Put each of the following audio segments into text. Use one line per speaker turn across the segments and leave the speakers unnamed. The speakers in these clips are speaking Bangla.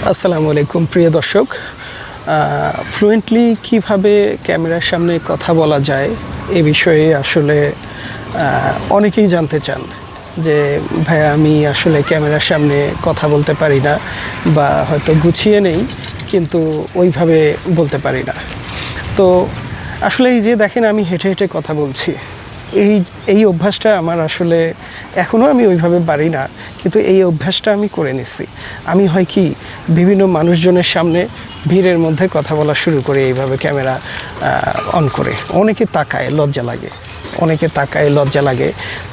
আসসালামু আলাইকুম প্রিয় দর্শক, ফ্লুয়েন্টলি কিভাবে ক্যামেরার সামনে কথা বলা যায় এ বিষয়ে আসলে অনেকেই জানতে চান যে ভাইয়া আমি আসলে ক্যামেরার সামনে কথা বলতে পারি না বা হয়তো গুছিয়ে নেই কিন্তু ওইভাবে বলতে পারি না। তো আসলে এই যে দেখেন আমি হেঁটে হেঁটে কথা বলছি, এই অভ্যাসটা আমার আসলে এখনও আমি ওইভাবে পারি না, কিন্তু এই অভ্যাসটা আমি করে নিচ্ছি। আমি হয় কি বিভিন্ন মানুষজনের সামনে ভিড়ের মধ্যে কথা বলা শুরু করে এইভাবে ক্যামেরা অন করে। অনেকে তাকায়, লজ্জা লাগে,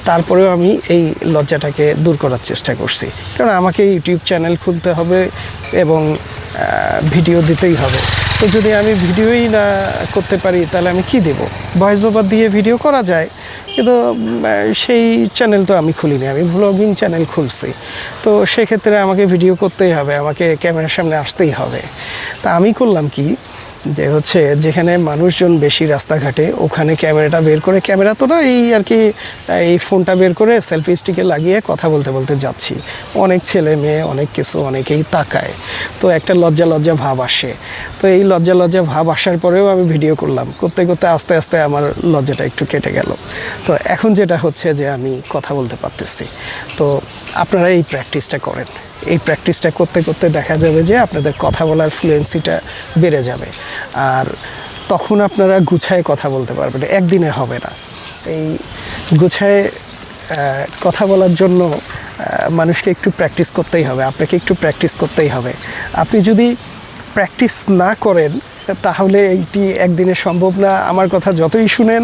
তারপরেও আমি এই লজ্জাটাকে দূর করার চেষ্টা করছি, কারণ আমাকে ইউটিউব চ্যানেল খুলতে হবে এবং ভিডিও দিতেই হবে। তো যদি আমি ভিডিওই না করতে পারি তাহলে আমি কি দেব? ভয়েস ওভার দিয়ে ভিডিও করা যায়, কিন্তু সেই চ্যানেল তো আমি খুলিনি, আমি ভ্লগিং চ্যানেল খুলছি। তো সেক্ষেত্রে আমাকে ভিডিও করতেই হবে, আমাকে ক্যামেরার সামনে আসতেই হবে। তা আমি করলাম কি, যে হচ্ছে যেখানে মানুষজন বেশি রাস্তাঘাটে ওখানে ক্যামেরাটা বের করে, ক্যামেরা তো না এই আর কি, এই ফোনটা বের করে সেলফি স্টিকে লাগিয়ে কথা বলতে বলতে যাচ্ছি। অনেক ছেলে মেয়ে অনেক কিছু, অনেকেই তাকায়, তো একটা লজ্জা ভাব আসে। তো এই লজ্জা ভাব আসার পরেও আমি ভিডিও করলাম, করতে করতে আস্তে আস্তে আমার লজ্জাটা একটু কেটে গেল। তো এখন যেটা হচ্ছে যে আমি কথা বলতে পারতেছি। তো আপনারা এই প্র্যাকটিসটা করেন, এই প্র্যাকটিসটা করতে করতে দেখা যাবে যে আপনাদের কথা বলার ফ্লুয়েন্সিটা বেড়ে যাবে, আর তখন আপনারা গুছায় কথা বলতে পারবেন। একদিনে হবে না। এই গুছায় কথা বলার জন্য মানুষকে একটু প্র্যাকটিস করতেই হবে, আপনাকে একটু প্র্যাকটিস করতেই হবে। আপনি যদি প্র্যাকটিস না করেন তাহলে এইটি একদিনে সম্ভব না। আমার কথা যতই শুনেন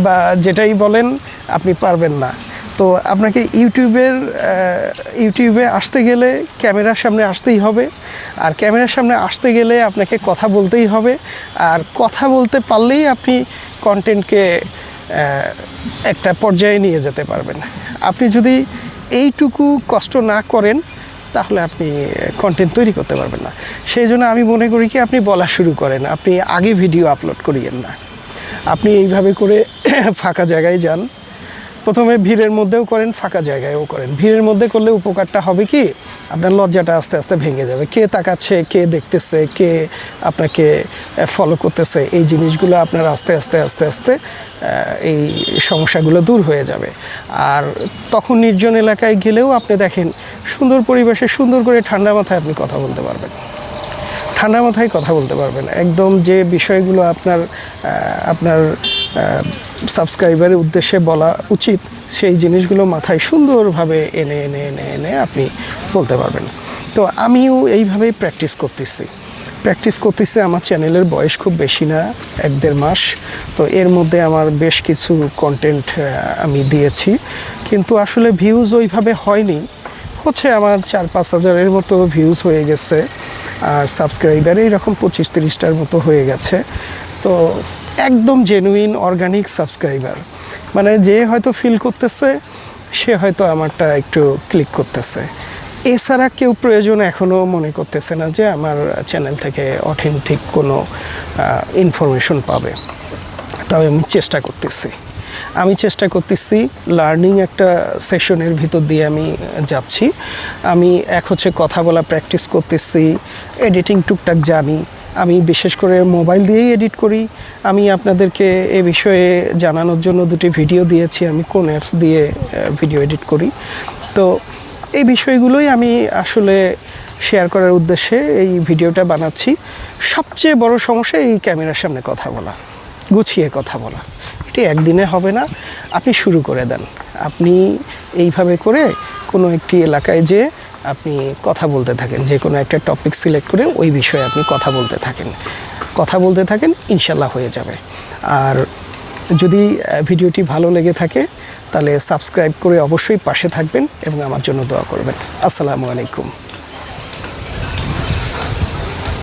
বা যেটাই বলেন আপনি পারবেন না। তো আপনাকে ইউটিউবে আসতে গেলে ক্যামেরার সামনে আসতেই হবে, আর ক্যামেরার সামনে আসতে গেলে আপনাকে কথা বলতেই হবে, আর কথা বলতে পারলেই আপনি কন্টেন্টকে একটা পর্যায়ে নিয়ে যেতে পারবেন। আপনি যদি এইটুকু কষ্ট না করেন তাহলে আপনি কন্টেন্ট তৈরি করতে পারবেন না। সেই জন্য আমি মনে করি কি, আপনি বলা শুরু করেন, আপনি আগে ভিডিও আপলোড করিয়েন না। আপনি এইভাবে করে ফাঁকা জায়গায় যান, প্রথমে ভিড়ের মধ্যেও করেন, ফাঁকা জায়গায়ও করেন। ভিড়ের মধ্যে করলে উপকারটা হবে কি, আপনার লজ্জাটা আস্তে আস্তে ভেঙে যাবে। কে তাকাচ্ছে, কে দেখতেছে, কে আপনাকে ফলো করতেছে, এই জিনিসগুলো আপনার আস্তে আস্তে এই সমস্যাগুলো দূর হয়ে যাবে। আর তখন নির্জন এলাকায় গেলেও আপনি দেখেন সুন্দর পরিবেশে সুন্দর করে ঠান্ডা মাথায় আপনি কথা বলতে পারবেন, একদম যে বিষয়গুলো আপনার সাবস্ক্রাইবারের উদ্দেশ্যে বলা উচিত সেই জিনিসগুলো মাথায় সুন্দরভাবে এনে আপনি বলতে পারবেন। তো আমিও এইভাবেই প্র্যাকটিস করতেছি। আমার চ্যানেলের বয়স খুব বেশি না, 1-1.5 মাস। তো এর মধ্যে আমার বেশ কিছু কন্টেন্ট আমি দিয়েছি, কিন্তু আসলে ভিউজ ওইভাবে হয়নি। হচ্ছে আমার 4-5 হাজারের মতো ভিউজ হয়ে গেছে, আর সাবস্ক্রাইবার এইরকম 25-30টার মতো হয়ে গেছে। তো একদম জেনুইন অর্গানিক সাবস্ক্রাইবার, মানে যে হয়তো ফিল করতেছে সে হয়তো আমারটা একটু ক্লিক করতেছে। এছাড়া কেউ প্রয়োজন এখনও মনে করতেছে না যে আমার চ্যানেল থেকে অথেন্টিক কোনো ইনফরমেশন পাবে। তবে আমি চেষ্টা করতেছি লার্নিং একটা সেশনের ভিতর দিয়ে আমি যাচ্ছি। আমি হচ্ছে কথা বলা প্র্যাকটিস করতেছি, এডিটিং টুকটাক জানি। আমি বিশেষ করে মোবাইল দিয়েই এডিট করি। আমি আপনাদেরকে এ বিষয়ে জানানোর জন্য 2টি ভিডিও দিয়েছি, আমি কোন অ্যাপস দিয়ে ভিডিও এডিট করি। তো এই বিষয়গুলোই আমি আসলে শেয়ার করার উদ্দেশ্যে এই ভিডিওটা বানাচ্ছি। সবচেয়ে বড় সমস্যা এই ক্যামেরার সামনে কথা বলা, গুছিয়ে কথা বলা। এটি একদিনে হবে না, আপনি শুরু করে দেন। আপনি এইভাবে করে কোনো একটি এলাকায় যে আপনি কথা বলতে থাকেন, যে কোনো একটা টপিক সিলেক্ট করে ওই বিষয়ে আপনি কথা বলতে থাকেন, ইনশাল্লাহ হয়ে যাবে। আর যদি ভিডিওটি ভালো লেগে থাকে তাহলে সাবস্ক্রাইব করে অবশ্যই পাশে থাকবেন এবং আমার জন্য দোয়া করবেন। আসসালামু আলাইকুম।